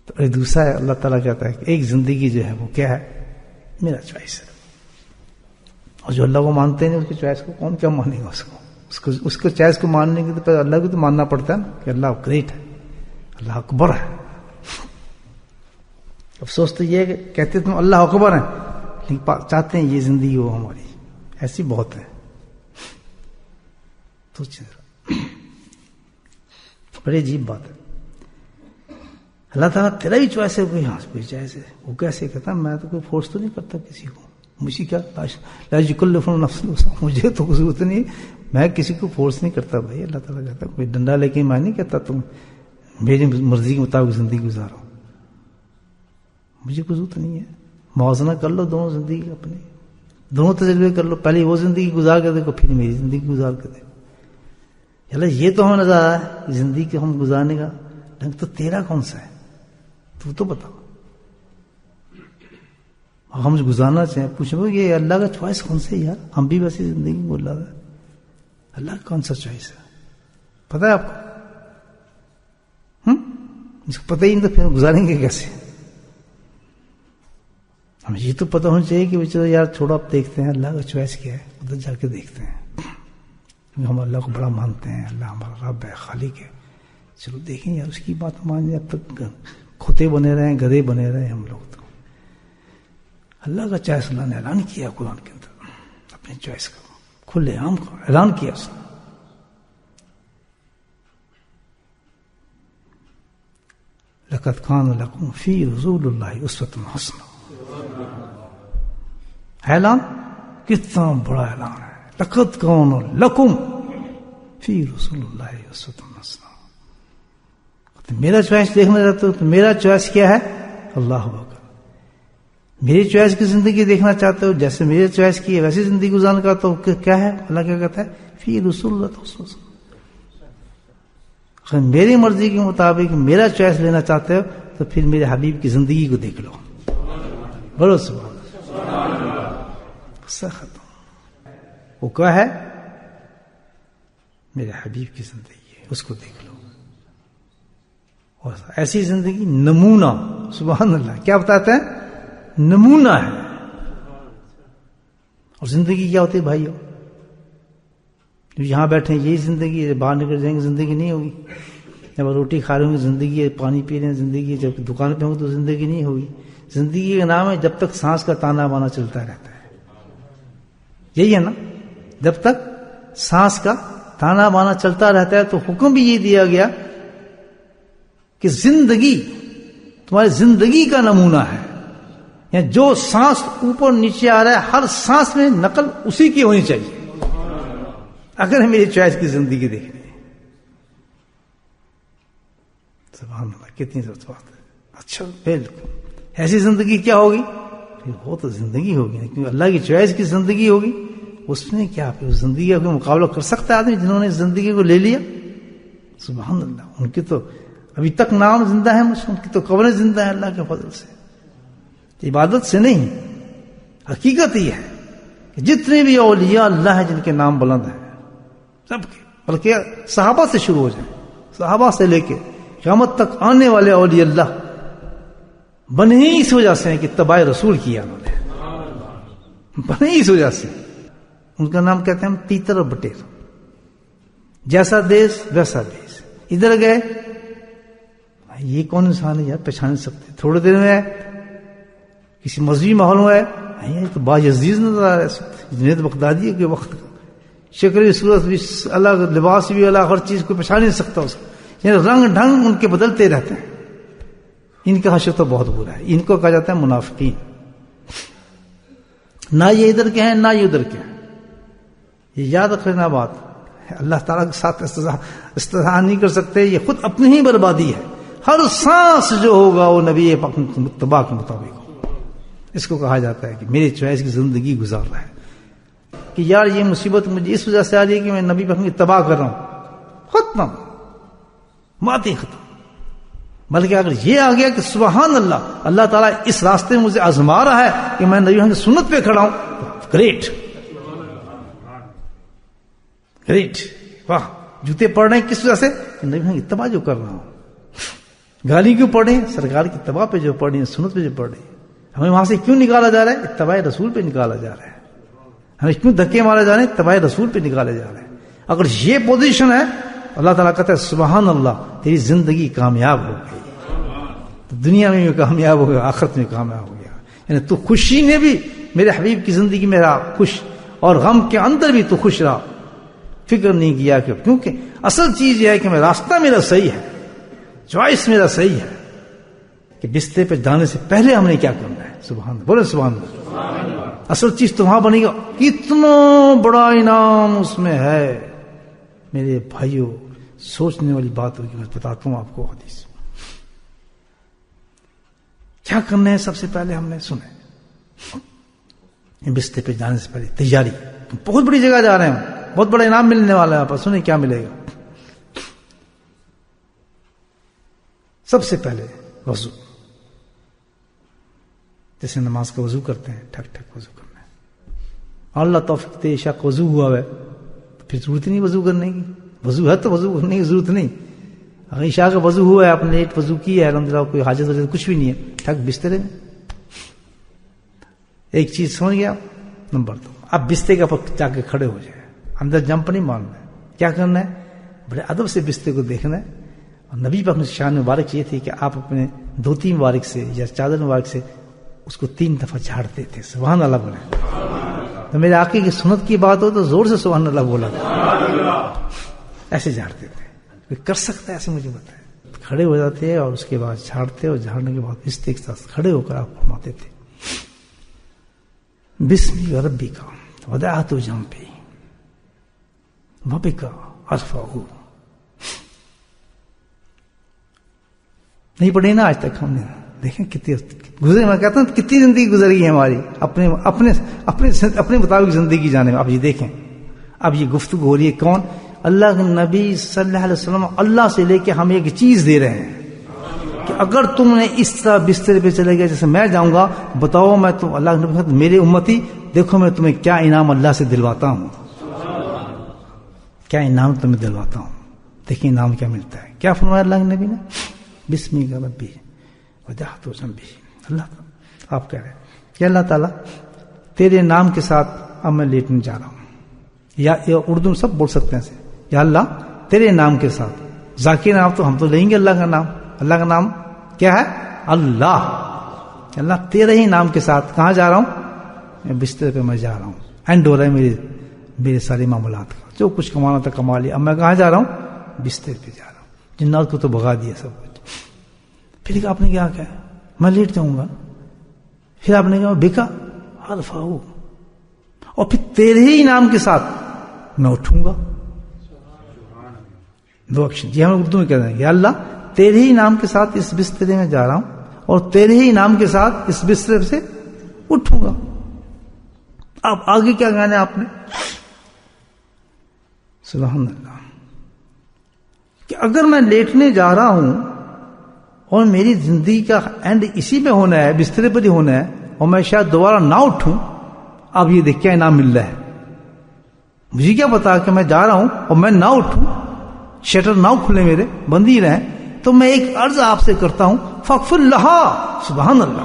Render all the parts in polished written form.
تو دوسرا ہے اللہ تعالیٰ کہتا ہے کہ ایک زندگی جو ہے وہ کیا ہے؟ میرا چوائس ہے. اور جو اللہ کو مانتے ہیں اس کی چوائس کو کون کیا مانے گا؟ اس کو چوائس کو ماننے کے تو پہلے اللہ کو تو ماننا پڑتا ہے نا کہ اللہ گریٹ ہے، اللہ اکبر ہے. افسوس تو یہ ہے کہ کہتے تم اللہ اکبر ہیں لیکن چاہتے ہیں یہ زندگی ہو ہماری. ایسی بہت ہے. تو بڑی عجیب بات ہے. اللہ تعالیٰ تیرا ہی چوائس ہے، کوئی ہاں کوئی چوائس ہے. وہ کیسے کہتا ہے میں تو کوئی فورس تو نہیں کرتا کسی کو. مجھے کیا لا یکلف نفس مجھے تو ضرورت نہیں، میں کسی کو فورس نہیں کرتا بھائی. اللہ تعالیٰ کہتا ہے کوئی ڈنڈا لے کے میں نہیں کہتا تم میری مرضی کے مطابق زندگی گزارو. مجھے کوئی ضرورت نہیں ہے. موازنہ کر لو دونوں زندگی کا، اپنے دونوں تجربے کر لو. پہلے وہ زندگی گزار کے دیکھو، پھر میری زندگی گزار کے دیکھو. اللہ یہ تو ہمیں نظر آ رہا ہے زندگی کے ہم گزارنے کا ڈھنگ، تو تیرا کون سا ہے؟ تو بتاؤ. ہم گزارنا چاہیں پوچھیں گے یہ اللہ کا چوائس کون سے یار؟ ہم بھی ویسی زندگی بول رہا ہے. اللہ کا کون سا چوائس ہے پتہ ہے آپ کو؟ اس کو پتہ ہی نہیں تو پھر گزاریں گے کیسے؟ ہمیں یہ تو پتہ ہونا چاہیے کہ چلو یار چھوڑو اب دیکھتے ہیں اللہ کا چوائس کیا ہے، ادھر جا کے دیکھتے ہیں. ہم اللہ کو بڑا مانتے ہیں، اللہ ہمارا رب ہے، خالق ہے. چلو دیکھیں یار اس کی بات مانیں. اب تک کھوتے بنے رہے ہیں، گدھے بنے رہے ہیں ہم لوگ. تو اللہ کا چوائس اللہ نے اعلان کیا قرآن کے اندر، اپنی چوائس کا کھلے عام کا اعلان کیا اس نے. لقد کان لکم فی رسول اللہ اسوۃ حسنہ. اعلان کتنا بڑا اعلان ہے. لقد کان لکم فی رسول اللہ اسوۃ حسنہ. میرا چوائس دیکھنا چاہتے ہو تو میرا چوائس کیا ہے؟ اللہ اکبر. میری چوائس کی زندگی دیکھنا چاہتے ہو، جیسے میری چوائس کی ہے ویسی زندگی گزارنا چاہتے ہو، کیا ہے؟ اللہ کیا کہتا ہے؟ فی رسول اللہ. اگر میری مرضی کے مطابق میرا چوائس لینا چاہتے ہو تو پھر میرے حبیب کی زندگی کو دیکھ لو. بڑو سبحان اللہ. ختم. وہ کیا ہے؟ میرے حبیب کی زندگی ہے، اس کو دیکھ لو. اور ایسی زندگی نمونہ. سبحان اللہ. کیا بتاتے ہیں؟ نمونہ ہے. اور زندگی کیا ہوتی ہے بھائیو؟ یہاں بیٹھے یہی زندگی ہے، باہر نکل جائیں گے زندگی نہیں ہوگی. جب روٹی کھا رہے ہوں گے زندگی ہے، پانی پی رہے ہیں زندگی ہے، جب دکان پہ ہوں گے تو زندگی نہیں ہوگی. زندگی کا نام ہے جب تک سانس کا تانا بانا چلتا رہتا ہے. یہی ہے نا، جب تک سانس کا تانا بانا چلتا رہتا ہے. تو حکم بھی یہ دیا گیا کہ زندگی تمہاری زندگی کا نمونہ ہے. یعنی جو سانس اوپر نیچے آ رہا ہے ہر سانس میں نقل اسی کی ہونی چاہیے اگر میری چوائس کی زندگی دیکھنی ہے. سبحان اللہ. کتنی ضرورت بات ہے. اچھا بالکل ایسی زندگی کیا ہوگی؟ پھر وہ تو زندگی ہوگی کیونکہ اللہ کی چوائس کی زندگی ہوگی. اس میں کیا پھر اس زندگی کا کوئی مقابلہ کر سکتا ہے آدمی جنہوں نے زندگی کو لے لیا؟ سبحان اللہ. ان کی تو ابھی تک نام زندہ ہے، ان کی تو قبریں زندہ ہیں اللہ کے فضل سے. عبادت سے نہیں، حقیقت یہ ہے کہ جتنے بھی اولیاء اللہ ہیں جن کے نام بلند ہیں سب کے، بلکہ صحابہ سے شروع ہو جائیں، صحابہ سے لے کے قیامت تک آنے والے اولیاء اللہ بنے ہی اس وجہ سے ہیں کہ اتباع رسول کیا انہوں نے. بنے ہی اس وجہ سے. ان کا نام کہتے ہیں ہم تیتر اور بٹیر. جیسا دیس ویسا بیس. ادھر گئے یہ کون انسان ہے یار، پہچان نہیں سکتے. تھوڑے دیر میں کسی مذہبی ماحول میں یہ تو باعزیز نظر آ رہا ہے. جنید بغدادی کے وقت کا شکل صورت بھی الگ، لباس بھی الگ، ہر چیز کو پہچان نہیں سکتا اس کو. یعنی رنگ ڈھنگ ان کے بدلتے رہتے ہیں. ان کا حشر تو بہت برا ہے. ان کو کہا جاتا ہے منافقین. نہ یہ ادھر کے ہیں نہ یہ ادھر کے ہیں. یہ یاد رکھ لینا بات. اللہ تعالیٰ کے ساتھ استثناء نہیں کر سکتے. یہ خود اپنی ہی بربادی ہے. ہر سانس جو ہوگا وہ نبی پاک اتباع کے مطابق ہو. اس کو کہا جاتا ہے کہ میری چوائس کی زندگی گزار رہا ہے. کہ یار یہ مصیبت مجھے اس وجہ سے آ رہی ہے کہ میں نبی پاک کی اتباع کر رہا ہوں. ختم، بات ہی ختم. بلکہ اگر یہ آ گیا کہ سبحان اللہ، اللہ تعالیٰ اس راستے میں مجھے آزما رہا ہے کہ میں نبی پاک کی سنت پہ کھڑا ہوں، گریٹ گریٹ. واہ. جوتے پڑ رہے ہیں کس وجہ سے؟ نبی پاک کی اتباع جو کر رہا ہوں. گالی کیوں پڑھ رہے ہیں؟ سرکار کی اتباع پہ جو پڑھ رہے ہیں، سنت پہ جو پڑھ رہے ہیں. ہمیں وہاں سے کیوں نکالا جا رہا ہے؟ اتباع رسول پہ نکالا جا رہا ہے. ہمیں کیوں دھکے مارے جا رہے ہیں؟ اتباع رسول پہ نکالے جا رہے ہیں. اگر یہ پوزیشن ہے، اللہ تعالیٰ کہتا ہے سبحان اللہ، تیری زندگی کامیاب ہو گئی، دنیا میں بھی کامیاب ہو گیا، آخرت میں کامیاب ہو گیا. یعنی تو خوشی میں بھی میرے حبیب کی زندگی میں رہا خوش، اور غم کے اندر بھی تو خوش رہا. فکر نہیں کیا کہ، کیونکہ اصل چیز یہ ہے کہ میں راستہ میرا صحیح ہے، چوائس میرا صحیح ہے کہ بستر پہ جانے سے پہلے ہم نے کیا کرنا ہے. سبحان اللہ، بولے سبحان اللہ. اصل چیز تو وہاں بنے گا. کتنا بڑا انعام اس میں ہے میرے بھائیوں. سوچنے والی بات ہوگی. میں بتاتا ہوں آپ کو حدیث. کیا کرنا ہے؟ سب سے پہلے ہم نے سنے بستر پہ جانے سے پہلے تیاری. بہت بڑی جگہ جا رہے ہیں، بہت بڑا انعام ملنے والا ہے. آپ سنیں کیا ملے گا. سب سے پہلے وضو. جیسے نماز کا وضو کرتے ہیں، ٹھک ٹھک وضو کرنا ہے. اللہ توفیق دے عشاء کا وضو ہوا ہے تو پھر ضرورت نہیں وضو کرنے کی. وضو ہے تو وضو کرنے کی ضرورت نہیں. اگر عشاء کا وضو ہوا ہے، آپ نے لیٹ وضو کیا ہے، الحمدللہ کوئی حاجت وجہ کچھ بھی نہیں ہے، ٹھک بسترے میں. ایک چیز سمجھ گیا. نمبر 2، اب بستر کا جا کے کھڑے ہو جائے، اندر جمپ نہیں مارنا ہے. کیا کرنا ہے؟ بڑے ادب سے بستر کو دیکھنا ہے. اور نبی پاک کی شان مبارک یہ تھی کہ آپ اپنے دھوتی مبارک سے یا چادر مبارک سے اس کو 3 دفعہ جھاڑتے تھے. سبحان اللہ بولے. تو میرے آقا کی سنت کی بات ہو تو زور سے سبحان اللہ بولا. ایسے جھاڑتے تھے. کوئی کر سکتا ہے ایسے؟ مجھے بتائے. کھڑے ہو جاتے اور اس کے بعد جھاڑتے، اور جھاڑنے کے بعد بستر کے ساتھ کھڑے ہو کر آپ فرماتے تھے بسم ربی کا وضعت جنبی وبک ارفعہ. نہیں پڑھی نا آج تک ہم نے. دیکھیں کتنی گزرے. میں کہتا ہوں کتنی زندگی گزر گئی ہے ہماری اپنے مطابق زندگی جانے میں. اب یہ دیکھیں، اب یہ گفتگو ہو رہی ہے کون؟ اللہ کے نبی صلی اللہ علیہ وسلم اللہ سے لے کے ہم ایک چیز دے رہے ہیں کہ اگر تم نے اس طرح بستر پہ چلے گئے جیسے میں جاؤں گا، بتاؤ میں تم اللہ کے نبی میرے امتی دیکھو میں تمہیں کیا انعام اللہ سے دلواتا ہوں. کیا انعام تمہیں دلواتا ہوں. دیکھیں انعام کیا ملتا ہے. کیا فرمایا اللہ کے نبی نے؟ بسم ربی وضعت جنبی. اللہ آپ کہہ رہے ہیں کہ اللہ تعالیٰ تیرے نام کے ساتھ اب میں لیٹنے جا رہا ہوں. یا اردو میں سب بول سکتے ہیں سے، یا اللہ تیرے نام کے ساتھ. ذاکر نام تو ہم تو لیں گے اللہ کا نام. اللہ کا نام کیا ہے؟ اللہ. اللہ تیرے ہی نام کے ساتھ کہاں جا رہا ہوں؟ میں بستر پہ میں جا رہا ہوں. اینڈ ہو رہا ہے میرے سارے معاملات کا. جو کچھ کمانا تھا کما لیا. اب میں کہاں جا رہا ہوں؟ بستر پہ جا رہا ہوں. جنات کو تو بھگا دیا سب کچھ. پھر آپ نے کیا کہا؟ میں لیٹ جاؤں گا. پھر آپ نے کہا بکا ارفعہ، اور پھر تیرے ہی نام کے ساتھ میں اٹھوں گا. 2 ایکشن یہ ہم اردو میں کہتے ہیں. یا اللہ تیرے ہی نام کے ساتھ اس بسترے میں جا رہا ہوں، اور تیرے ہی نام کے ساتھ اس بستر سے اٹھوں گا. اب آگے کیا کہنا ہے آپ نے؟ سبحان اللہ. کہ اگر میں لیٹنے جا رہا ہوں اور میری زندگی کا اینڈ اسی میں ہونا ہے، بسترے پر ہی ہونا ہے، اور میں شاید دوبارہ نہ اٹھوں، اب یہ دیکھ کیا انعام مل رہا ہے. مجھے کیا پتا کہ میں جا رہا ہوں اور میں نہ اٹھوں، شٹر نہ کھلے میرے، بند ہی رہیں. تو میں ایک عرض آپ سے کرتا ہوں فاغفر لہا. سبحان اللہ.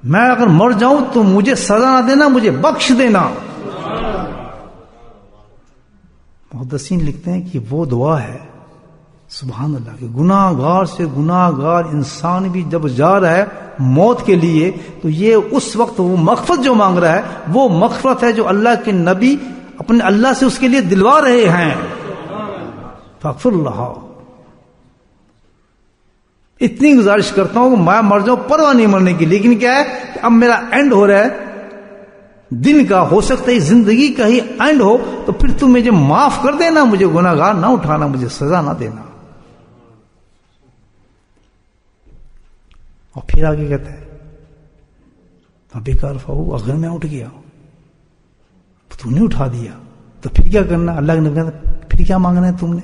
میں اگر مر جاؤں تو مجھے سزا نہ دینا، مجھے بخش دینا. محدثین لکھتے ہیں کہ وہ دعا ہے سبحان اللہ کہ گناہ گار سے گناہ گار انسان بھی جب جا رہا ہے موت کے لیے، تو یہ اس وقت وہ مغفرت جو مانگ رہا ہے وہ مغفرت ہے جو اللہ کے نبی اپنے اللہ سے اس کے لیے دلوا رہے ہیں. فاغفر لہا. اتنی گزارش کرتا ہوں کہ میں مر جاؤں، پرواہ نہیں مرنے کی، لیکن کیا ہے کہ اب میرا اینڈ ہو رہا ہے دن کا، ہو سکتا ہے زندگی کا ہی اینڈ ہو، تو پھر تم مجھے معاف کر دینا، مجھے گناہ گار نہ اٹھانا، مجھے سزا نہ دینا. اور پھر آگے کہتا ہے بیکار فہو، اگر میں اٹھ گیا تو نے اٹھا دیا تو پھر کیا کرنا؟ اللہ کے نبی کہتا پھر کیا مانگنا ہے تم نے؟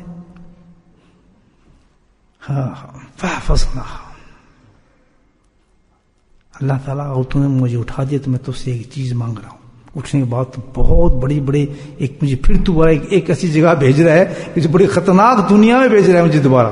ہاں فاحفظنا. اللہ تعالیٰ اور تم نے مجھے اٹھا دیا تو میں تجھ سے ایک چیز مانگ رہا ہوں. اٹھنے کے بعد تو بہت بڑے ایک مجھے پھر دوبارہ ایک ایسی جگہ بھیج رہا ہے کہ جو بڑی خطرناک دنیا میں بھیج رہا ہے مجھے دوبارہ.